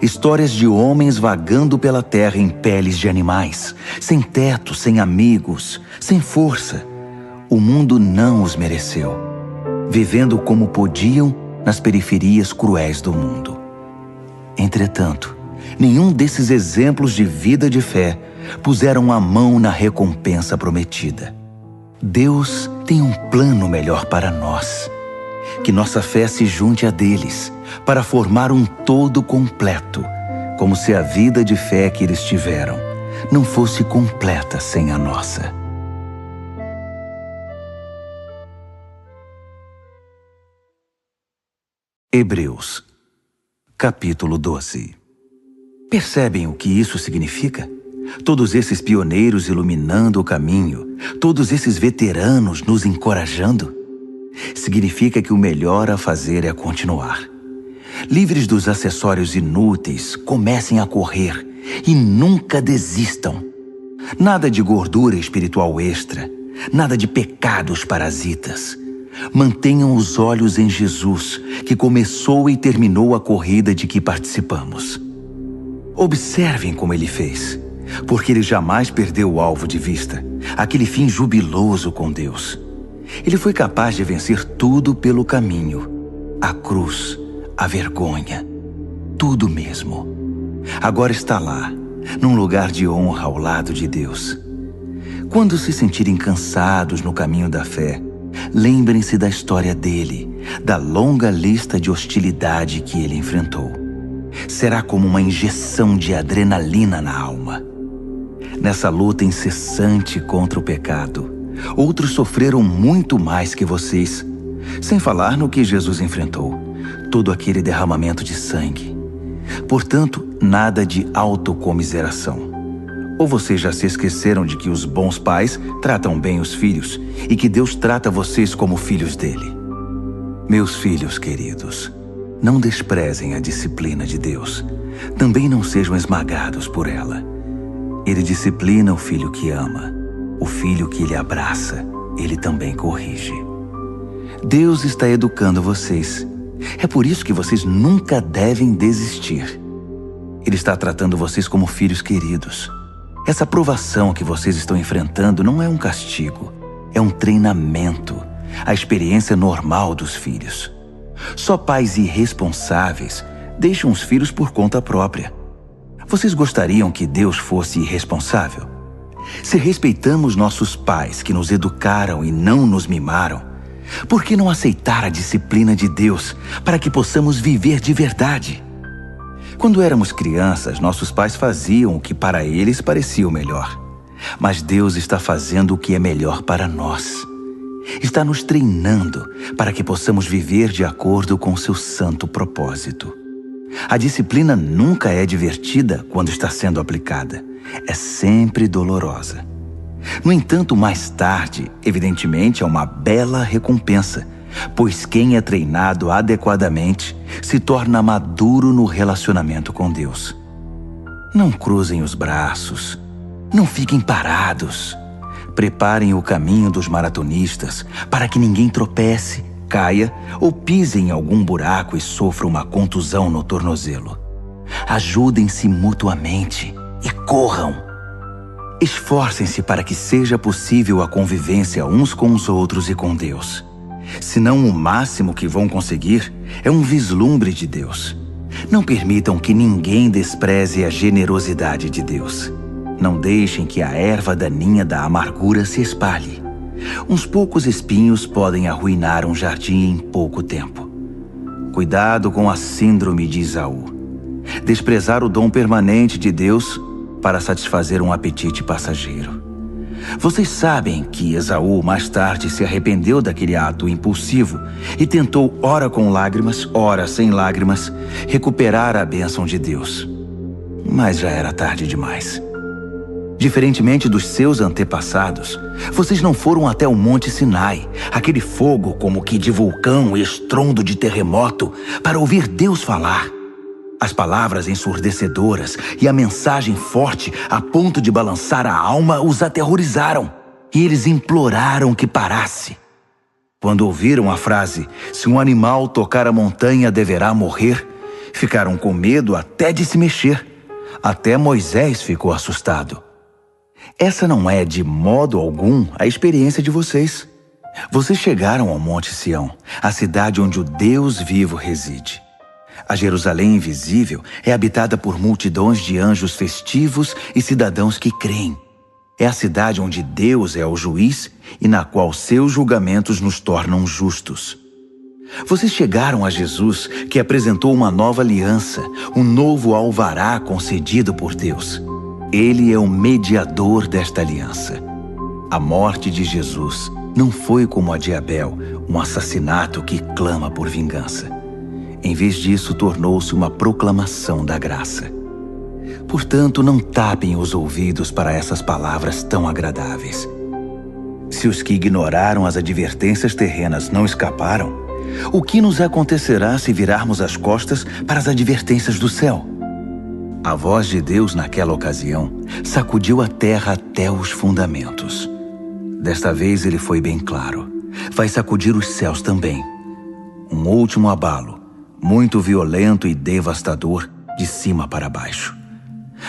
Histórias de homens vagando pela terra em peles de animais, sem teto, sem amigos, sem força. O mundo não os mereceu, vivendo como podiam nas periferias cruéis do mundo. Entretanto, nenhum desses exemplos de vida de fé puseram a mão na recompensa prometida. Deus tem um plano melhor para nós. Que nossa fé se junte a deles, para formar um todo completo, como se a vida de fé que eles tiveram não fosse completa sem a nossa. Hebreus, capítulo 12. Percebem o que isso significa? Todos esses pioneiros iluminando o caminho, todos esses veteranos nos encorajando? Significa que o melhor a fazer é continuar. Livres dos acessórios inúteis, comecem a correr e nunca desistam. Nada de gordura espiritual extra, nada de pecados parasitas. Mantenham os olhos em Jesus, que começou e terminou a corrida de que participamos. Observem como ele fez, porque ele jamais perdeu o alvo de vista, aquele fim jubiloso com Deus. Ele foi capaz de vencer tudo pelo caminho, a cruz, a vergonha, tudo mesmo. Agora está lá, num lugar de honra ao lado de Deus. Quando se sentirem cansados no caminho da fé, lembrem-se da história dele, da longa lista de hostilidade que ele enfrentou. Será como uma injeção de adrenalina na alma. Nessa luta incessante contra o pecado, outros sofreram muito mais que vocês, sem falar no que Jesus enfrentou, todo aquele derramamento de sangue. Portanto, nada de autocomiseração. Ou vocês já se esqueceram de que os bons pais tratam bem os filhos e que Deus trata vocês como filhos dele? Meus filhos queridos, não desprezem a disciplina de Deus. Também não sejam esmagados por ela. Ele disciplina o filho que ama. O filho que ele abraça, ele também corrige. Deus está educando vocês. É por isso que vocês nunca devem desistir. Ele está tratando vocês como filhos queridos. Essa provação que vocês estão enfrentando não é um castigo, é um treinamento, a experiência normal dos filhos. Só pais irresponsáveis deixam os filhos por conta própria. Vocês gostariam que Deus fosse irresponsável? Se respeitamos nossos pais que nos educaram e não nos mimaram, por que não aceitar a disciplina de Deus para que possamos viver de verdade? Quando éramos crianças, nossos pais faziam o que para eles parecia o melhor. Mas Deus está fazendo o que é melhor para nós. Está nos treinando para que possamos viver de acordo com seu santo propósito. A disciplina nunca é divertida quando está sendo aplicada. É sempre dolorosa. No entanto, mais tarde, evidentemente, é uma bela recompensa, pois quem é treinado adequadamente se torna maduro no relacionamento com Deus. Não cruzem os braços, não fiquem parados. Preparem o caminho dos maratonistas para que ninguém tropece, caia ou pise em algum buraco e sofra uma contusão no tornozelo. Ajudem-se mutuamente e corram. Esforcem-se para que seja possível a convivência uns com os outros e com Deus. Senão o máximo que vão conseguir é um vislumbre de Deus. Não permitam que ninguém despreze a generosidade de Deus. Não deixem que a erva daninha da amargura se espalhe. Uns poucos espinhos podem arruinar um jardim em pouco tempo. Cuidado com a síndrome de Esaú. Desprezar o dom permanente de Deus para satisfazer um apetite passageiro. Vocês sabem que Esaú mais tarde se arrependeu daquele ato impulsivo e tentou, ora com lágrimas, ora sem lágrimas, recuperar a bênção de Deus. Mas já era tarde demais. Diferentemente dos seus antepassados, vocês não foram até o Monte Sinai, aquele fogo como que de vulcão e estrondo de terremoto, para ouvir Deus falar. As palavras ensurdecedoras e a mensagem forte a ponto de balançar a alma os aterrorizaram, e eles imploraram que parasse. Quando ouviram a frase, se um animal tocar a montanha deverá morrer, ficaram com medo até de se mexer. Até Moisés ficou assustado. Essa não é de modo algum a experiência de vocês. Vocês chegaram ao Monte Sião, a cidade onde o Deus vivo reside. A Jerusalém invisível é habitada por multidões de anjos festivos e cidadãos que creem. É a cidade onde Deus é o juiz e na qual seus julgamentos nos tornam justos. Vocês chegaram a Jesus, que apresentou uma nova aliança, um novo alvará concedido por Deus. Ele é o mediador desta aliança. A morte de Jesus não foi como a de Abel, um assassinato que clama por vingança. Em vez disso, tornou-se uma proclamação da graça. Portanto, não tapem os ouvidos para essas palavras tão agradáveis. Se os que ignoraram as advertências terrenas não escaparam, o que nos acontecerá se virarmos as costas para as advertências do céu? A voz de Deus naquela ocasião sacudiu a terra até os fundamentos. Desta vez ele foi bem claro. Vai sacudir os céus também. Um último abalo, muito violento e devastador, de cima para baixo.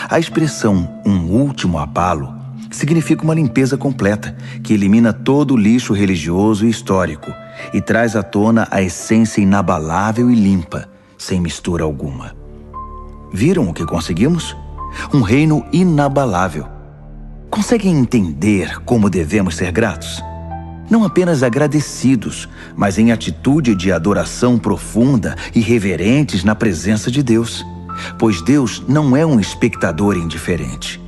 A expressão "um último abalo" significa uma limpeza completa, que elimina todo o lixo religioso e histórico e traz à tona a essência inabalável e limpa, sem mistura alguma. Viram o que conseguimos? Um reino inabalável. Conseguem entender como devemos ser gratos? Não apenas agradecidos, mas em atitude de adoração profunda e reverentes na presença de Deus. Pois Deus não é um espectador indiferente.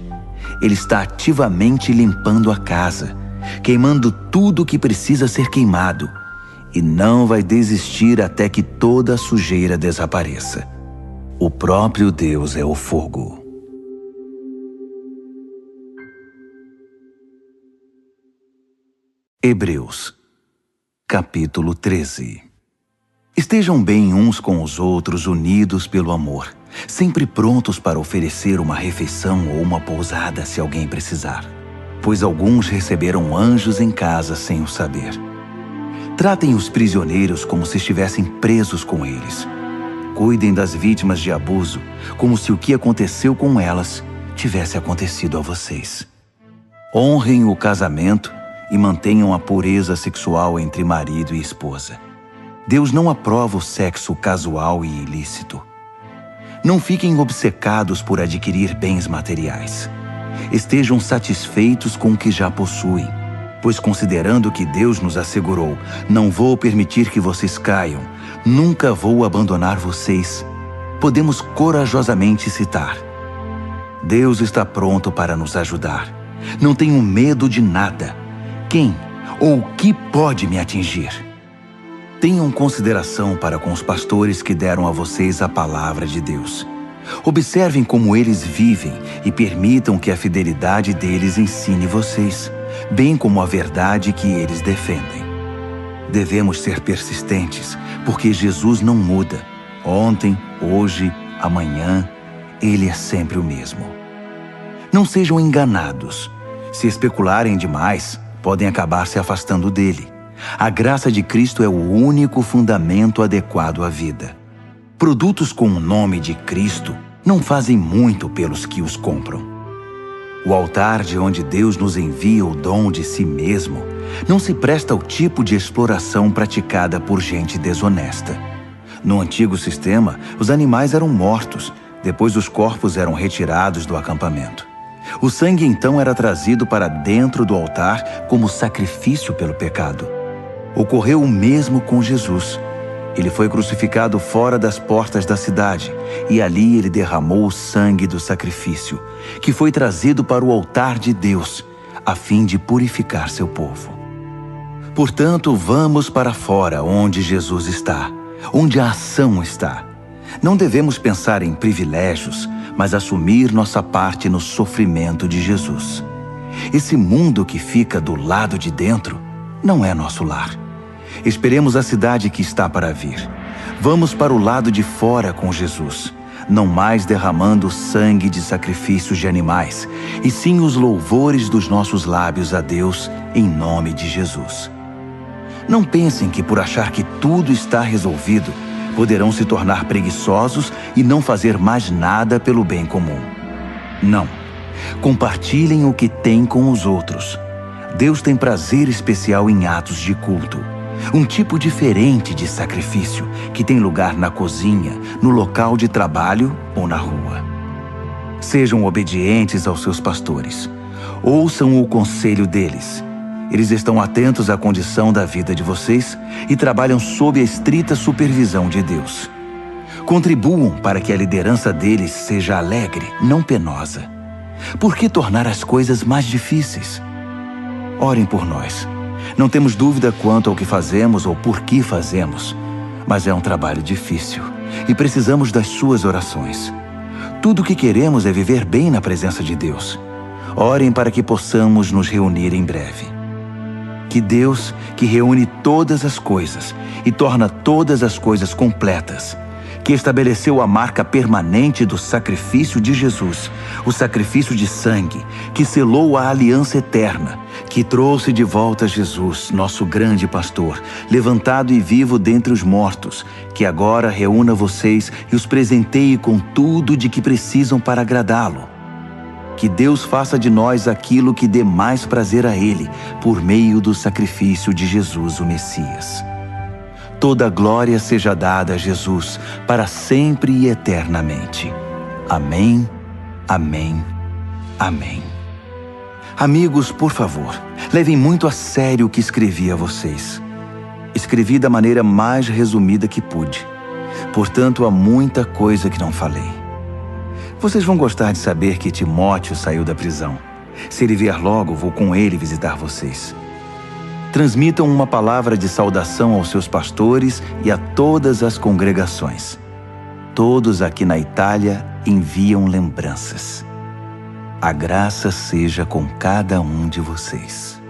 Ele está ativamente limpando a casa, queimando tudo o que precisa ser queimado, e não vai desistir até que toda a sujeira desapareça. O próprio Deus é o fogo. Hebreus, capítulo 13. Estejam bem uns com os outros, unidos pelo amor, sempre prontos para oferecer uma refeição ou uma pousada se alguém precisar, pois alguns receberam anjos em casa sem o saber. Tratem os prisioneiros como se estivessem presos com eles. Cuidem das vítimas de abuso como se o que aconteceu com elas tivesse acontecido a vocês. Honrem o casamento e mantenham a pureza sexual entre marido e esposa. Deus não aprova o sexo casual e ilícito. Não fiquem obcecados por adquirir bens materiais. Estejam satisfeitos com o que já possuem, pois considerando que Deus nos assegurou, não vou permitir que vocês caiam, nunca vou abandonar vocês, podemos corajosamente citar: Deus está pronto para nos ajudar. Não tenho medo de nada. Quem ou o que pode me atingir? Tenham consideração para com os pastores que deram a vocês a palavra de Deus. Observem como eles vivem e permitam que a fidelidade deles ensine vocês, bem como a verdade que eles defendem. Devemos ser persistentes, porque Jesus não muda. Ontem, hoje, amanhã, Ele é sempre o mesmo. Não sejam enganados. Se especularem demais, podem acabar se afastando dele. A graça de Cristo é o único fundamento adequado à vida. Produtos com o nome de Cristo não fazem muito pelos que os compram. O altar de onde Deus nos envia o dom de si mesmo não se presta ao tipo de exploração praticada por gente desonesta. No antigo sistema, os animais eram mortos, depois os corpos eram retirados do acampamento. O sangue então era trazido para dentro do altar como sacrifício pelo pecado. Ocorreu o mesmo com Jesus. Ele foi crucificado fora das portas da cidade, e ali ele derramou o sangue do sacrifício, que foi trazido para o altar de Deus, a fim de purificar seu povo. Portanto, vamos para fora onde Jesus está, onde a ação está. Não devemos pensar em privilégios, mas assumir nossa parte no sofrimento de Jesus. Esse mundo que fica do lado de dentro não é nosso lar. Esperemos a cidade que está para vir. Vamos para o lado de fora com Jesus, não mais derramando sangue de sacrifícios de animais, e sim os louvores dos nossos lábios a Deus em nome de Jesus. Não pensem que por achar que tudo está resolvido, poderão se tornar preguiçosos e não fazer mais nada pelo bem comum. Não. Compartilhem o que têm com os outros. Deus tem prazer especial em atos de culto. Um tipo diferente de sacrifício que tem lugar na cozinha, no local de trabalho ou na rua. Sejam obedientes aos seus pastores. Ouçam o conselho deles. Eles estão atentos à condição da vida de vocês e trabalham sob a estrita supervisão de Deus. Contribuam para que a liderança deles seja alegre, não penosa. Por que tornar as coisas mais difíceis? Orem por nós. Não temos dúvida quanto ao que fazemos ou por que fazemos, mas é um trabalho difícil e precisamos das suas orações. Tudo o que queremos é viver bem na presença de Deus. Orem para que possamos nos reunir em breve. Que Deus, que reúne todas as coisas e torna todas as coisas completas, que estabeleceu a marca permanente do sacrifício de Jesus, o sacrifício de sangue, que selou a aliança eterna, que trouxe de volta Jesus, nosso grande pastor, levantado e vivo dentre os mortos, que agora reúna vocês e os presenteie com tudo de que precisam para agradá-lo. Que Deus faça de nós aquilo que dê mais prazer a Ele, por meio do sacrifício de Jesus, o Messias. Toda glória seja dada a Jesus, para sempre e eternamente. Amém, amém, amém. Amigos, por favor, Levem muito a sério o que escrevi a vocês. Escrevi da maneira mais resumida que pude. Portanto, há muita coisa que não falei. Vocês vão gostar de saber que Timóteo saiu da prisão. Se ele vier logo, vou com ele visitar vocês. Transmitam uma palavra de saudação aos seus pastores e a todas as congregações. Todos aqui na Itália enviam lembranças. A graça seja com cada um de vocês.